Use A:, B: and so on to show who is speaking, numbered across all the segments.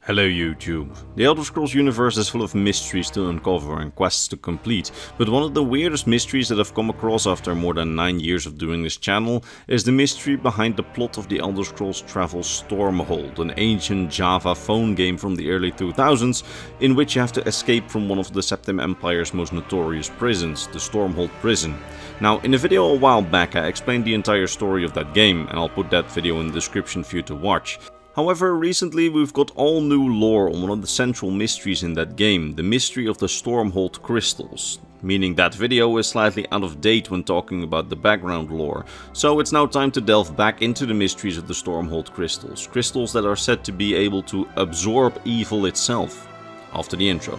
A: Hello YouTube. The Elder Scrolls universe is full of mysteries to uncover and quests to complete, but one of the weirdest mysteries that I've come across after more than 9 years of doing this channel is the mystery behind the plot of the Elder Scrolls Travel Stormhold, an ancient Java phone game from the early 2000s in which you have to escape from one of the Septim Empire's most notorious prisons, the Stormhold prison. Now, in a video a while back I explained the entire story of that game, and I'll put that video in the description for you to watch. However, recently we've got all new lore on one of the central mysteries in that game, the mystery of the Stormhold crystals. Meaning that video is slightly out of date when talking about the background lore. So it's now time to delve back into the mysteries of the Stormhold crystals. Crystals that are said to be able to absorb evil itself. After the intro.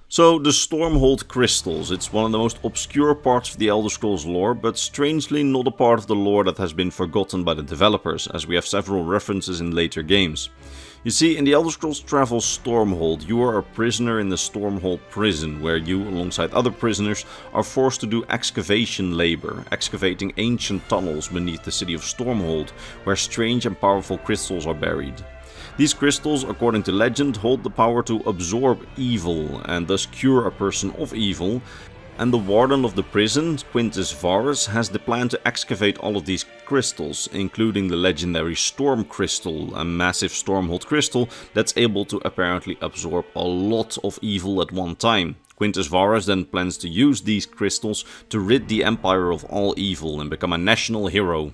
A: So, the Stormhold crystals, it's one of the most obscure parts of the Elder Scrolls lore, but strangely not a part of the lore that has been forgotten by the developers, as we have several references in later games. You see, in the Elder Scrolls Travel Stormhold, you are a prisoner in the Stormhold prison, where you, alongside other prisoners, are forced to do excavation labor, excavating ancient tunnels beneath the city of Stormhold, where strange and powerful crystals are buried. These crystals, according to legend, hold the power to absorb evil and thus cure a person of evil, and the warden of the prison, Quintus Varus, has the plan to excavate all of these crystals, including the legendary Storm Crystal, a massive Stormhold crystal that's able to apparently absorb a lot of evil at one time. Quintus Varus then plans to use these crystals to rid the Empire of all evil and become a national hero.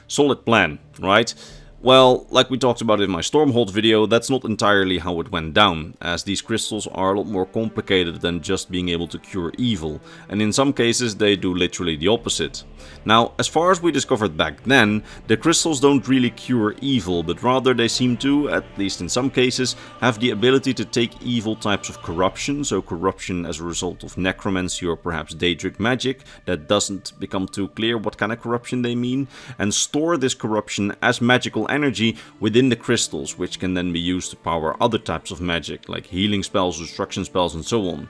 A: Solid plan, right? Well, like we talked about in my Stormhold video, that's not entirely how it went down, as these crystals are a lot more complicated than just being able to cure evil, and in some cases they do literally the opposite. Now, as far as we discovered back then, the crystals don't really cure evil, but rather they seem to, at least in some cases, have the ability to take evil types of corruption, so corruption as a result of necromancy or perhaps daedric magic, that doesn't become too clear what kind of corruption they mean, and store this corruption as magical energy within the crystals, which can then be used to power other types of magic, like healing spells, destruction spells and so on.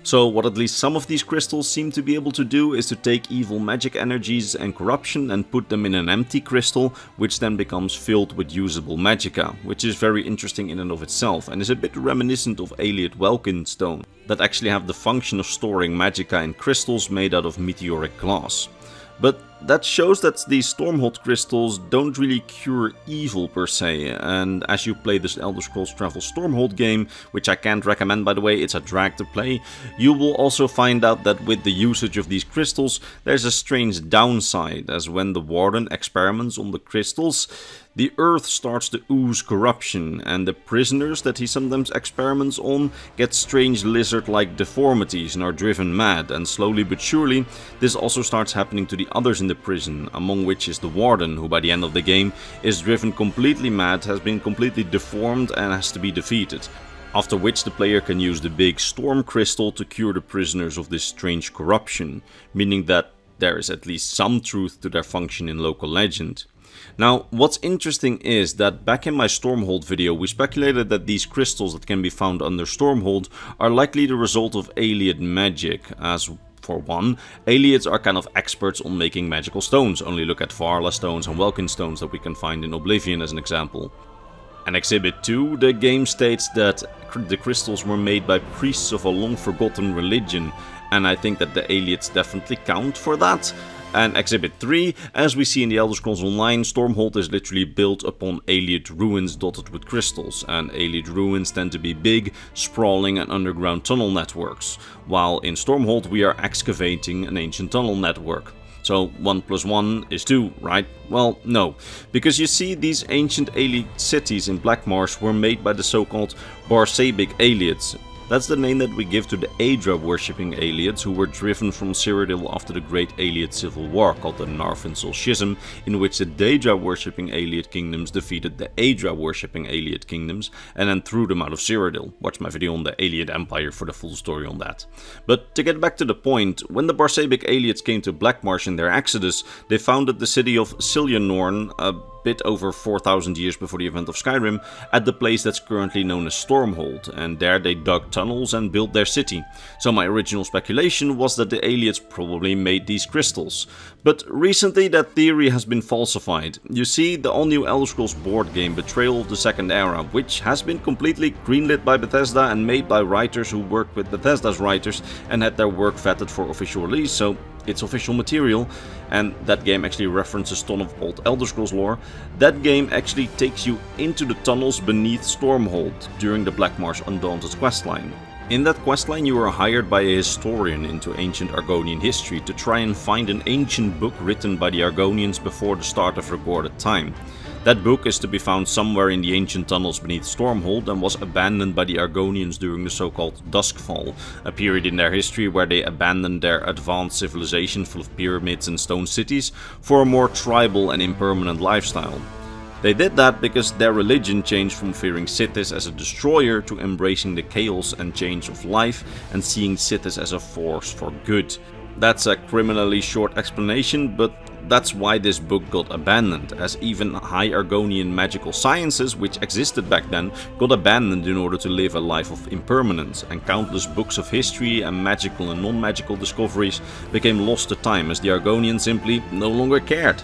A: So what at least some of these crystals seem to be able to do is to take evil magic energies and corruption and put them in an empty crystal, which then becomes filled with usable magicka, which is very interesting in and of itself, and is a bit reminiscent of Ayleid Welkin stone, that actually have the function of storing magicka in crystals made out of meteoric glass. But that shows that these Stormhold crystals don't really cure evil per se, and as you play this Elder Scrolls Travel Stormhold game, which I can't recommend by the way, it's a drag to play, you will also find out that with the usage of these crystals, there's a strange downside, as when the Warden experiments on the crystals, the earth starts to ooze corruption, and the prisoners that he sometimes experiments on get strange lizard-like deformities and are driven mad, and slowly but surely this also starts happening to the others in the prison, among which is the Warden, who by the end of the game is driven completely mad, has been completely deformed and has to be defeated. After which the player can use the big Storm Crystal to cure the prisoners of this strange corruption, meaning that there is at least some truth to their function in local legend. Now, what's interesting is that back in my Stormhold video we speculated that these crystals that can be found under Stormhold are likely the result of Ayleid magic, as for one, Ayleids are kind of experts on making magical stones, only look at Varla stones and Welkin stones that we can find in Oblivion as an example. And Exhibit 2, the game states that the crystals were made by priests of a long forgotten religion, and I think that the Ayleids definitely count for that. And Exhibit 3, as we see in the Elder Scrolls Online, Stormhold is literally built upon Ayleid ruins dotted with crystals, and Ayleid ruins tend to be big, sprawling and underground tunnel networks, while in Stormhold we are excavating an ancient tunnel network. So 1 plus 1 is 2, right? Well, no. Because you see, these ancient Ayleid cities in Blackmarsh were made by the so-called Barsabic Ayleids, That's the name that we give to the Aedra worshipping Ayleids who were driven from Cyrodiil after the Great Ayleid Civil War called the Narvinsel Schism, in which the Daedra worshipping Ayleid kingdoms defeated the Aedra worshipping Ayleid kingdoms and then threw them out of Cyrodiil. Watch my video on the Ayleid Empire for the full story on that. But to get back to the point, when the Barsabic Ayleids came to Blackmarsh in their exodus, they founded the city of Siljanorn, a bit over 4,000 years before the event of Skyrim, at the place that's currently known as Stormhold, and there they dug tunnels and built their city. So my original speculation was that the Ayleids probably made these crystals. But recently that theory has been falsified. You see, the all-new Elder Scrolls board game Betrayal of the Second Era, which has been completely greenlit by Bethesda and made by writers who worked with Bethesda's writers and had their work vetted for official release, so it's official material, and that game actually references a ton of old Elder Scrolls lore. That game actually takes you into the tunnels beneath Stormhold during the Blackmarsh Undaunted questline. In that questline you are hired by a historian into ancient Argonian history to try and find an ancient book written by the Argonians before the start of recorded time. That book is to be found somewhere in the ancient tunnels beneath Stormhold and was abandoned by the Argonians during the so-called Duskfall, a period in their history where they abandoned their advanced civilization full of pyramids and stone cities for a more tribal and impermanent lifestyle. They did that because their religion changed from fearing Sithis as a destroyer to embracing the chaos and change of life and seeing Sithis as a force for good. That's a criminally short explanation, but that's why this book got abandoned, as even high Argonian magical sciences, which existed back then, got abandoned in order to live a life of impermanence, and countless books of history and magical and non-magical discoveries became lost to time as the Argonians simply no longer cared.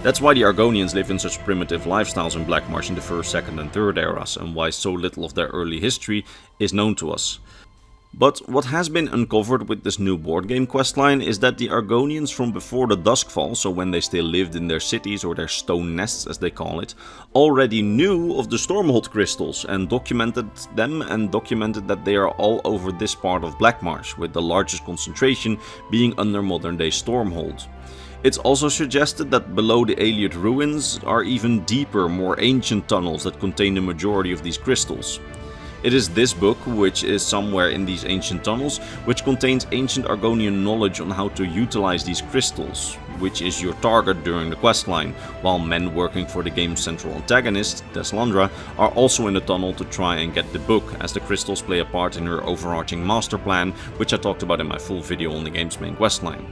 A: That's why the Argonians live in such primitive lifestyles in Blackmarsh in the 1st, 2nd and 3rd eras, and why so little of their early history is known to us. But what has been uncovered with this new board game questline is that the Argonians from before the Duskfall, so when they still lived in their cities or their stone nests as they call it, already knew of the Stormhold crystals and documented them, and documented that they are all over this part of Blackmarsh, with the largest concentration being under modern day Stormhold. It's also suggested that below the Ayleid ruins are even deeper, more ancient tunnels that contain the majority of these crystals. It is this book, which is somewhere in these ancient tunnels, which contains ancient Argonian knowledge on how to utilize these crystals, which is your target during the questline, while men working for the game's central antagonist, Deslandra, are also in the tunnel to try and get the book, as the crystals play a part in her overarching master plan, which I talked about in my full video on the game's main questline.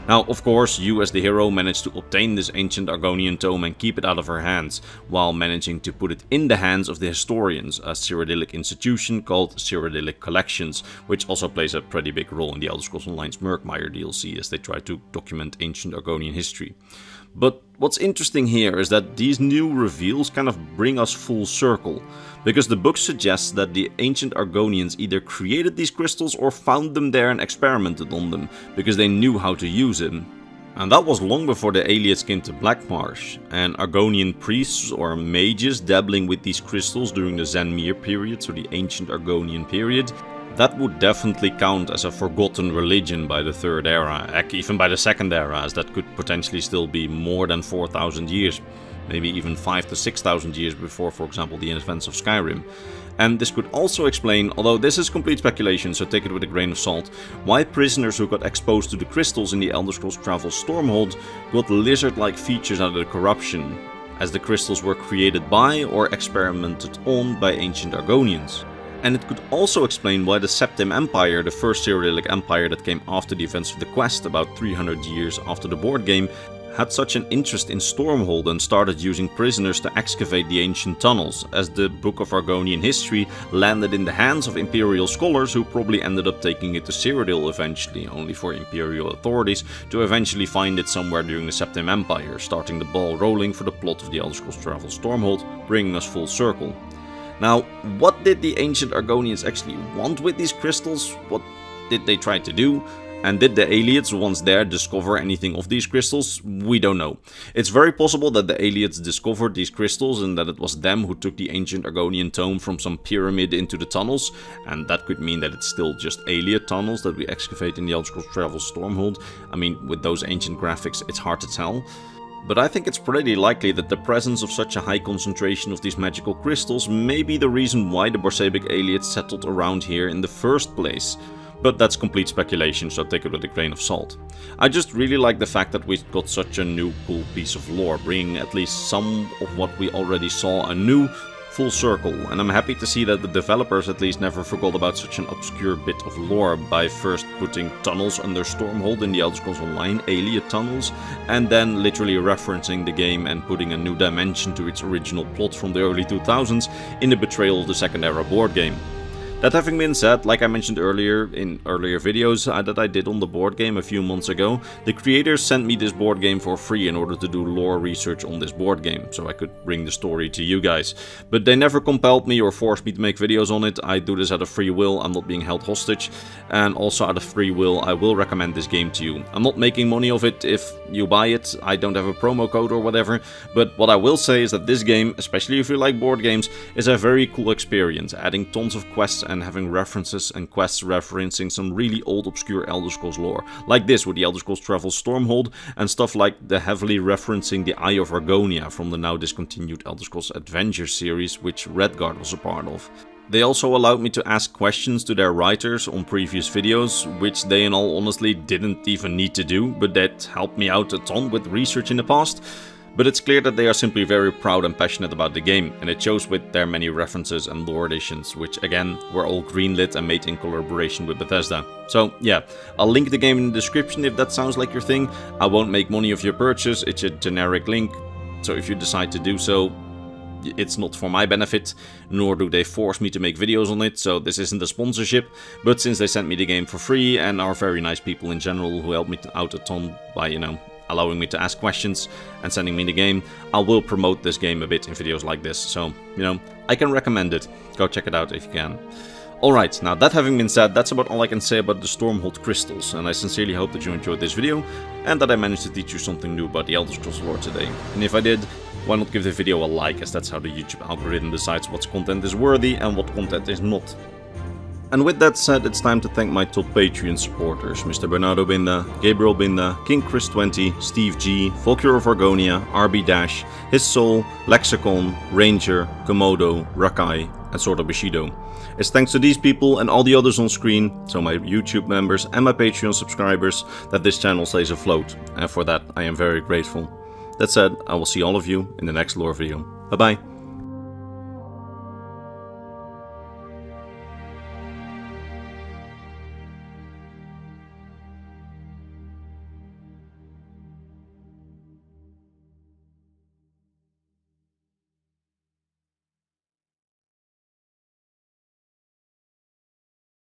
A: Now, of course, you as the hero manage to obtain this ancient Argonian tome and keep it out of her hands, while managing to put it in the hands of the historians, a Cyrodiilic institution called Cyrodiilic Collections, which also plays a pretty big role in the Elder Scrolls Online's Murkmire DLC as they try to document ancient Argonian history. But what's interesting here is that these new reveals kind of bring us full circle, because the book suggests that the ancient Argonians either created these crystals or found them there and experimented on them, because they knew how to use them. And that was long before the Ayleids came to Blackmarsh, and Argonian priests or mages dabbling with these crystals during the Zenmir period, so the ancient Argonian period, that would definitely count as a forgotten religion by the 3rd era, heck, even by the 2nd era, as that could potentially still be more than 4,000 years, maybe even 5,000 to 6,000 years before, for example, the events of Skyrim. And this could also explain, although this is complete speculation, so take it with a grain of salt, why prisoners who got exposed to the crystals in the Elder Scrolls Travel Stormhold got lizard-like features out of the corruption, as the crystals were created by or experimented on by ancient Argonians. And it could also explain why the Septim Empire, the first Cyrodiilic empire that came after the events of the quest about 300 years after the board game, had such an interest in Stormhold and started using prisoners to excavate the ancient tunnels, as the Book of Argonian History landed in the hands of Imperial scholars who probably ended up taking it to Cyrodiil eventually, only for Imperial authorities to eventually find it somewhere during the Septim Empire, starting the ball rolling for the plot of the Elder Scrolls Travel Stormhold, bringing us full circle. Now, what did the ancient Argonians actually want with these crystals? What did they try to do? And did the Ayleids, once there, discover anything of these crystals? We don't know. It's very possible that the Ayleids discovered these crystals and that it was them who took the ancient Argonian tome from some pyramid into the tunnels, and that could mean that it's still just Ayleid tunnels that we excavate in the Elder Scrolls Travel Stormhold. I mean, with those ancient graphics, it's hard to tell. But I think it's pretty likely that the presence of such a high concentration of these magical crystals may be the reason why the Borsebic aliens settled around here in the first place. But that's complete speculation, so take it with a grain of salt. I just really like the fact that we got such a new cool piece of lore, bringing at least some of what we already saw anew full circle, and I'm happy to see that the developers at least never forgot about such an obscure bit of lore by first putting tunnels under Stormhold in the Elder Scrolls Online, Aelia tunnels, and then literally referencing the game and putting a new dimension to its original plot from the early 2000s in the Betrayal, the Second Era board game. That having been said, like I mentioned earlier in earlier videos that I did on the board game a few months ago, the creators sent me this board game for free in order to do lore research on this board game, so I could bring the story to you guys. But they never compelled me or forced me to make videos on it. I do this out of free will, I'm not being held hostage, and also out of free will I will recommend this game to you. I'm not making money of it if you buy it, I don't have a promo code or whatever, but what I will say is that this game, especially if you like board games, is a very cool experience, adding tons of quests and having references and quests referencing some really old obscure Elder Scrolls lore, like this with the Elder Scrolls Travel Stormhold, and stuff like the heavily referencing the Eye of Argonia from the now discontinued Elder Scrolls Adventure series, which Redguard was a part of. They also allowed me to ask questions to their writers on previous videos, which they in all honesty didn't even need to do, but that helped me out a ton with research in the past. But it's clear that they are simply very proud and passionate about the game, and it shows with their many references and lore additions, which again were all greenlit and made in collaboration with Bethesda. So yeah, I'll link the game in the description if that sounds like your thing. I won't make money off your purchase, it's a generic link, so if you decide to do so, it's not for my benefit, nor do they force me to make videos on it, so this isn't a sponsorship, but since they sent me the game for free and are very nice people in general who helped me out a ton by, allowing me to ask questions and sending me the game, I will promote this game a bit in videos like this, so, I can recommend it. Go check it out if you can. Alright, now that having been said, that's about all I can say about the Stormhold crystals, and I sincerely hope that you enjoyed this video, and that I managed to teach you something new about the Elder Scrolls lore today. And if I did, why not give the video a like, as that's how the YouTube algorithm decides what content is worthy and what content is not. And with that said, it's time to thank my top Patreon supporters: Mr. Bernardo Binda, Gabriel Binda, King Chris 20, Steve G, Volker of Argonia, RB Dash, His Soul, Lexicon, Ranger, Komodo, Rakai, and Sword of Bushido. It's thanks to these people and all the others on screen, so my YouTube members and my Patreon subscribers, that this channel stays afloat, and for that I am very grateful. That said, I will see all of you in the next lore video. Bye bye.